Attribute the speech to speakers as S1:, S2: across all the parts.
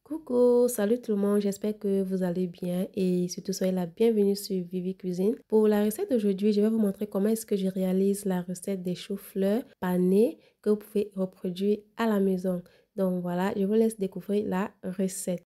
S1: Coucou, salut tout le monde, j'espère que vous allez bien et surtout soyez la bienvenue sur Vivi Cuisine. Pour la recette d'aujourd'hui, je vais vous montrer comment est-ce que je réalise la recette des choux-fleurs panés que vous pouvez reproduire à la maison. Donc voilà, je vous laisse découvrir la recette.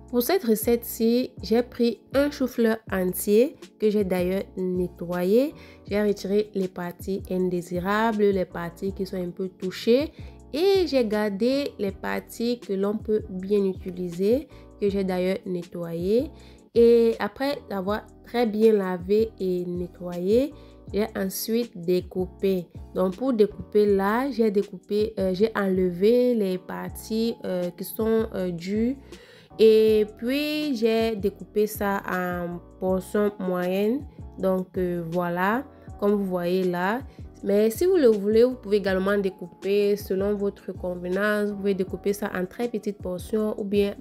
S1: Pour cette recette-ci, j'ai pris un chou-fleur entier que j'ai d'ailleurs nettoyé. J'ai retiré les parties indésirables, les parties qui sont un peu touchées et j'ai gardé les parties que l'on peut bien utiliser, que j'ai d'ailleurs nettoyées. Et après avoir très bien lavé et nettoyé, j'ai ensuite découpé. Donc pour découper là, j'ai enlevé les parties qui sont dures. Et puis, j'ai découpé ça en portions moyennes. Donc, voilà, comme vous voyez là. Mais si vous le voulez, vous pouvez également découper selon votre convenance. Vous pouvez découper ça en très petites portions ou bien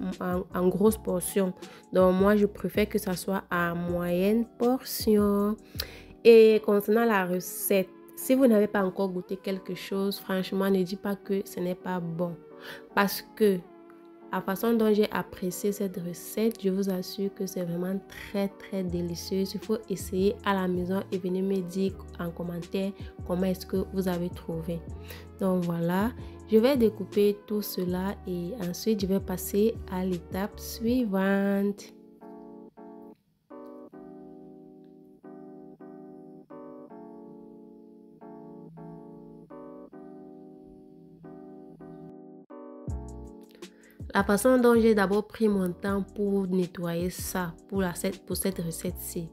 S1: en grosses portions. Donc, moi, je préfère que ça soit en moyenne portion. Et concernant la recette, si vous n'avez pas encore goûté quelque chose, franchement, ne dites pas que ce n'est pas bon. Parce que la façon dont j'ai apprécié cette recette, je vous assure que c'est vraiment très délicieux. Il faut essayer à la maison et venir me dire en commentaire comment est-ce que vous avez trouvé. Donc voilà, je vais découper tout cela et ensuite je vais passer à l'étape suivante. La façon dont j'ai d'abord pris mon temps pour nettoyer ça pour cette recette-ci.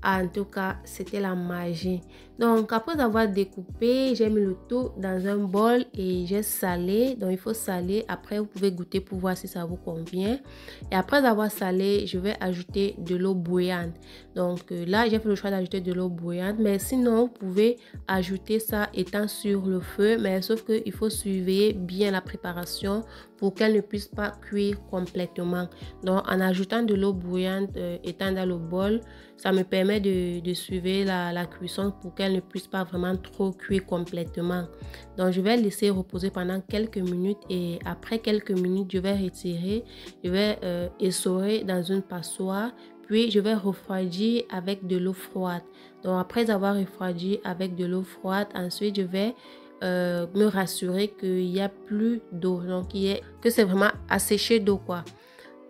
S1: En tout cas, c'était la magie. Donc, après avoir découpé, j'ai mis le tout dans un bol et j'ai salé. Donc, il faut saler. Après, vous pouvez goûter pour voir si ça vous convient. Et après avoir salé, je vais ajouter de l'eau bouillante. Donc, là, j'ai fait le choix d'ajouter de l'eau bouillante. Mais sinon, vous pouvez ajouter ça étant sur le feu. Mais sauf qu'il faut surveiller bien la préparation pour qu'elle ne puisse pas cuire complètement. Donc, en ajoutant de l'eau bouillante étant dans le bol, ça me permet de suivre la cuisson pour qu'elle ne puisse pas vraiment trop cuire complètement. Donc, je vais laisser reposer pendant quelques minutes et après quelques minutes, je vais retirer, je vais essorer dans une passoire. Puis, je vais refroidir avec de l'eau froide. Donc, après avoir refroidi avec de l'eau froide, ensuite, je vais me rassurer qu'il n'y a plus d'eau. Donc, que c'est vraiment asséché d'eau, quoi.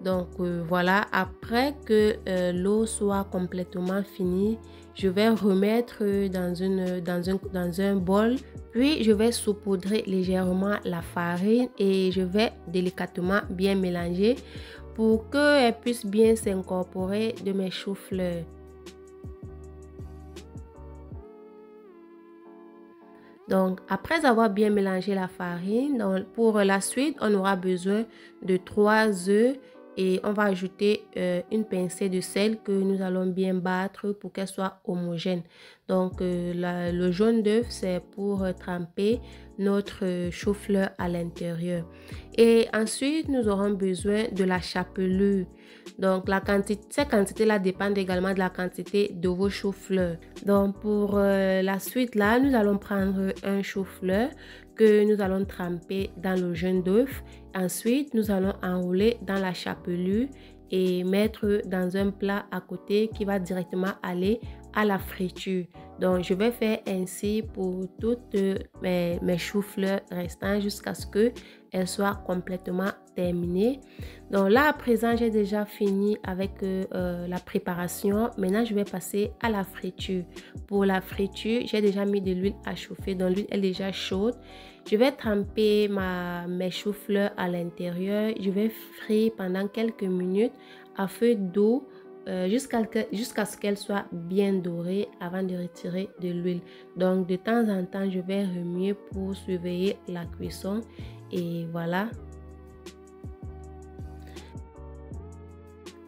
S1: Donc voilà, après que l'eau soit complètement finie, je vais remettre dans un bol. Puis je vais saupoudrer légèrement la farine et je vais délicatement bien mélanger pour qu'elle puisse bien s'incorporer de mes choux-fleurs. Donc, après avoir bien mélangé la farine, pour la suite, on aura besoin de 3 œufs et on va ajouter une pincée de sel que nous allons bien battre pour qu'elle soit homogène. Donc, le jaune d'œuf, c'est pour tremper notre chou-fleur à l'intérieur. Et ensuite, nous aurons besoin de la chapelure. Donc, cette quantité-là dépend également de la quantité de vos choux-fleurs. Donc, pour la suite, là, nous allons prendre un chou-fleur que nous allons tremper dans le jaune d'œuf. Ensuite, nous allons enrouler dans la chapelure et mettre dans un plat à côté qui va directement aller à la friture. Donc, je vais faire ainsi pour toutes mes choux-fleurs restants jusqu'à ce qu'elles soient complètement terminées. Donc là, à présent, j'ai déjà fini avec la préparation. Maintenant, je vais passer à la friture. Pour la friture, j'ai déjà mis de l'huile à chauffer. Donc, l'huile est déjà chaude. Je vais tremper mes choux-fleurs à l'intérieur. Je vais frire pendant quelques minutes à feu doux jusqu'à ce qu'elle soit bien dorée avant de retirer de l'huile. Donc, de temps en temps, je vais remuer pour surveiller la cuisson. Et voilà.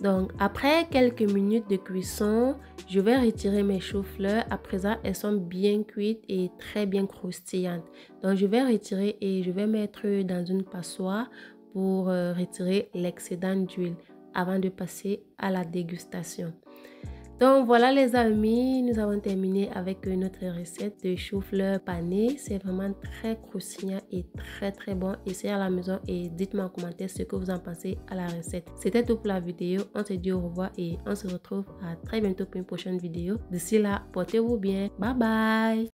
S1: Donc, après quelques minutes de cuisson, je vais retirer mes choux-fleurs. À présent, elles sont bien cuites et très bien croustillantes. Donc, je vais retirer et je vais mettre dans une passoire pour retirer l'excédent d'huile avant de passer à la dégustation. Donc voilà les amis, nous avons terminé avec notre recette de chou-fleur pané. C'est vraiment très croustillant et très bon. Essayez à la maison et dites-moi en commentaire ce que vous en pensez à la recette. C'était tout pour la vidéo. On se dit au revoir et on se retrouve à très bientôt pour une prochaine vidéo. D'ici là, portez-vous bien. Bye bye.